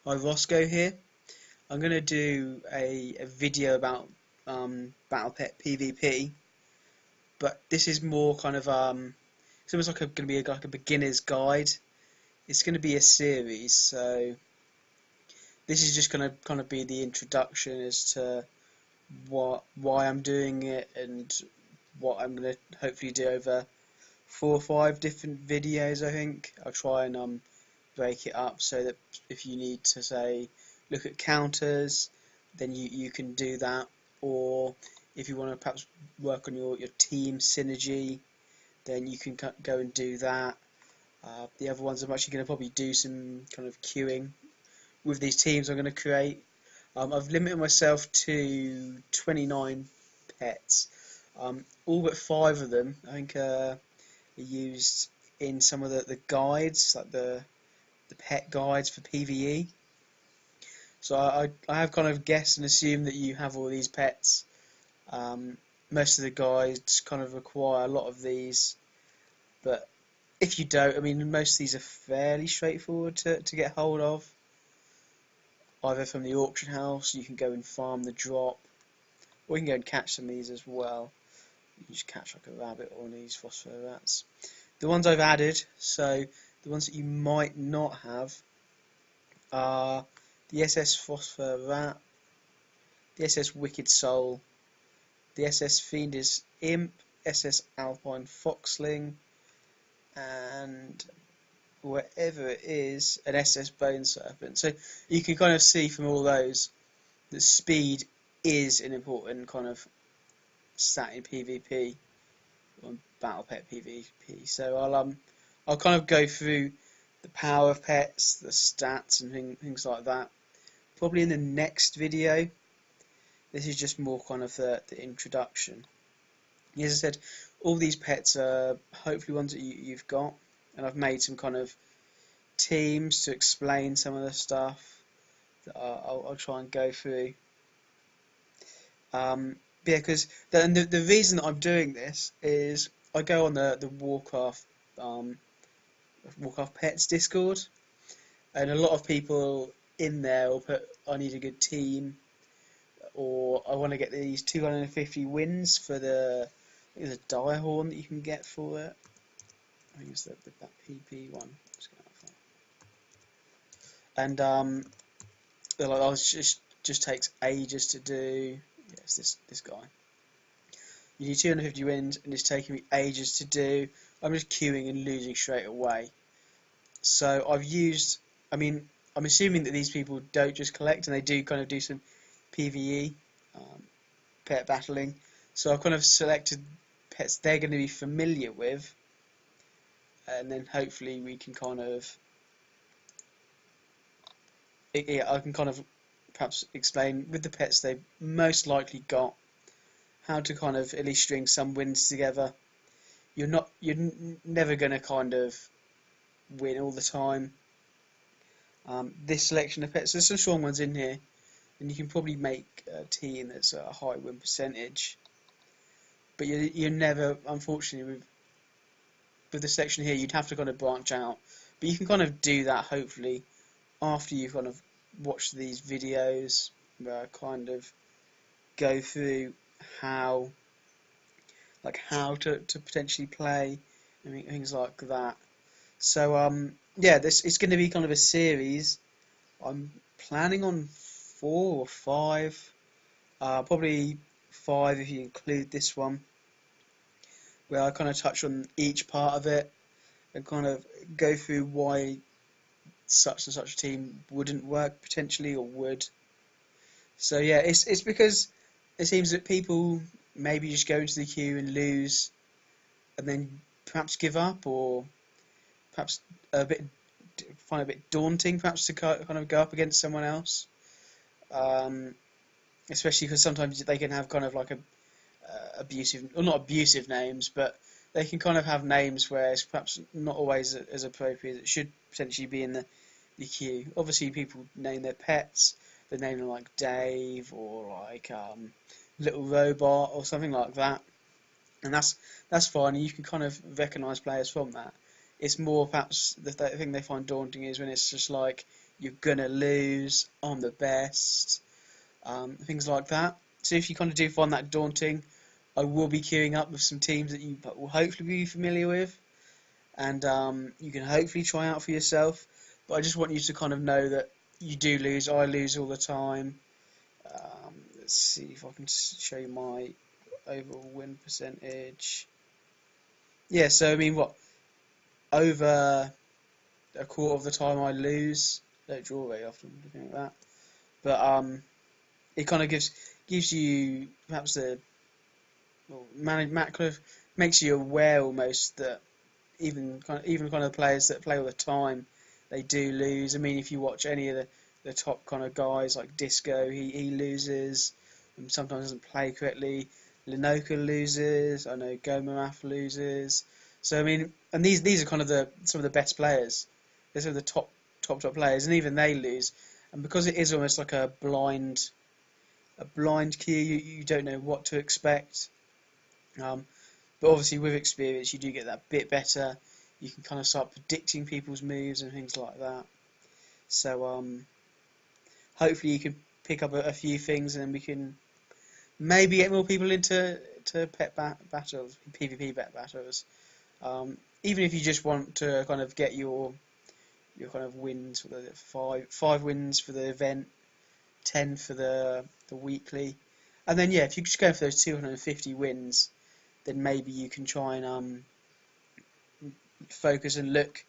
Hi, Roscoe here. I'm going to do a video about Battle Pet PvP, but this is more kind of it's almost like going to be like a beginner's guide. It's going to be a series, so this is just going to kind of be the introduction as to why I'm doing it and what I'm going to hopefully do over 4 or 5 different videos. I think I'll try and break it up so that if you need to say look at counters, then you can do that, or if you want to perhaps work on your team synergy, then you can go and do that. The other ones I'm actually going to probably do some kind of queuing with these teams I'm going to create. I've limited myself to 29 pets. All but 5 of them I think are used in some of the guides, like the pet guides for PvE. So I have kind of guessed and assumed that you have all these pets. Most of the guides kind of require a lot of these, but if you don't, I mean, most of these are fairly straightforward to get hold of. Either from the auction house, you can go and farm the drop, or you can go and catch some of these as well. You can just catch like a rabbit or one of these phosphor rats. The ones I've added, so the ones that you might not have, are the SS Phosphor Rat, the SS Wicked Soul, the SS Fiendish Imp, SS Alpine Foxling, and whatever it is, an SS Bone Serpent. So you can kind of see from all those that speed is an important kind of stat in PvP, or Battle Pet PvP. So I'll kind of go through the power of pets, the stats, and things like that. Probably in the next video. This is just more kind of the introduction. As I said, all these pets are hopefully ones that you've got, and I've made some kind of teams to explain some of the stuff that I'll try and go through. Yeah, because the reason that I'm doing this is I go on the Warcraft Pets Discord, and a lot of people in there will put I need a good team, or I want to get these 250 wins for the dire horn that you can get for it. I think it's that PP one. And they're like, oh, it just takes ages to do. Yes, this guy. You need 250 wins, and it's taking me ages to do. I'm just queuing and losing straight away. So I've used. I mean, I'm assuming that these people don't just collect, and they do kind of do some PvE, pet battling. So I've kind of selected pets they're going to be familiar with, and then hopefully we can kind of, I can kind of perhaps explain with the pets they've most likely got how to kind of at least string some wins together. You're never going to kind of win all the time. This selection of pets, there's some strong ones in here, and you can probably make a team that's a high win percentage. But you're never, unfortunately, with the selection here, you'd have to kind of branch out. But you can kind of do that hopefully after you've kind of watched these videos, where I kind of go through how to potentially play and things like that. So yeah, this it's going to be kind of a series. I'm planning on 4 or 5, probably 5 if you include this one, where I kind of touch on each part of it and kind of go through why such and such a team wouldn't work potentially, or would. So yeah, it's because it seems that people maybe just go into the queue and lose, and then perhaps give up, or perhaps find it a bit daunting, perhaps to kind of go up against someone else. Especially because sometimes they can have kind of like a abusive, or not abusive names, but they can kind of have names where it's perhaps not always as appropriate as it should potentially be in the queue. Obviously, people name their pets. They name them like Dave, or like Little Robot, or something like that, and that's fine. And you can kind of recognise players from that. It's more perhaps the thing they find daunting is when it's just like you're gonna lose, I'm the best, things like that. So if you kind of do find that daunting, I will be queuing up with some teams that you will hopefully be familiar with, and you can hopefully try out for yourself. But I just want you to kind of know that you do lose. I lose all the time. Let's see if I can show you my overall win percentage. Yeah, so I mean, what, over a quarter of the time I lose. Don't draw very often, looking at that. But it kind of gives you perhaps the, well, Matcliffe makes you aware almost that even kind of players that play all the time, they do lose. I mean, if you watch any of the top kind of guys like Disco, he loses, and sometimes doesn't play correctly. Linoka loses. I know Gomamath loses. So I mean, and these are kind of some of the best players. These are the top players, and even they lose. And because it is almost like a blind queue, you don't know what to expect. But obviously with experience you do get that bit better. You can kind of start predicting people's moves and things like that. So hopefully you can pick up a few things, and then we can maybe get more people into pet battles, PvP pet battles. Even if you just want to kind of get your kind of wins, for the five wins for the event, 10 for the weekly, and then yeah, if you just go for those 250 wins, then maybe you can try and focus and look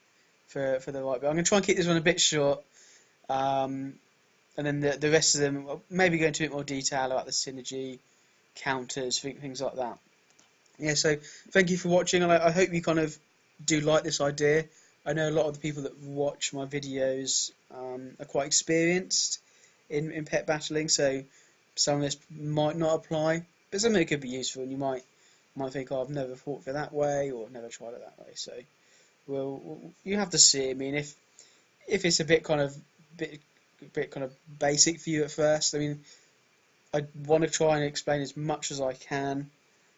for the right bit. I'm going to try and keep this one a bit short, and then the rest of them, maybe go into a bit more detail about the synergy, counters, things like that. Yeah, so thank you for watching, and I hope you kind of do like this idea. I know a lot of the people that watch my videos are quite experienced in pet battling, so some of this might not apply, but some of it could be useful, and you might think, oh, I've never fought for that way, or never tried it that way. So, well, you have to see. I mean, if it's a bit kind of basic for you at first, I mean, I want to try and explain as much as I can,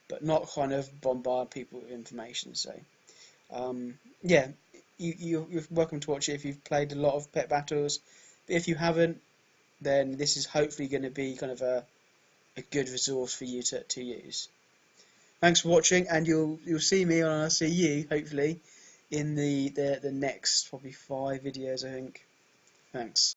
but not kind of bombard people with information. So, yeah, you're welcome to watch it if you've played a lot of pet battles. But if you haven't, then this is hopefully going to be kind of a good resource for you to use. Thanks for watching, and you'll see me, and I'll see you hopefully in the next probably 5 videos, I think. Thanks.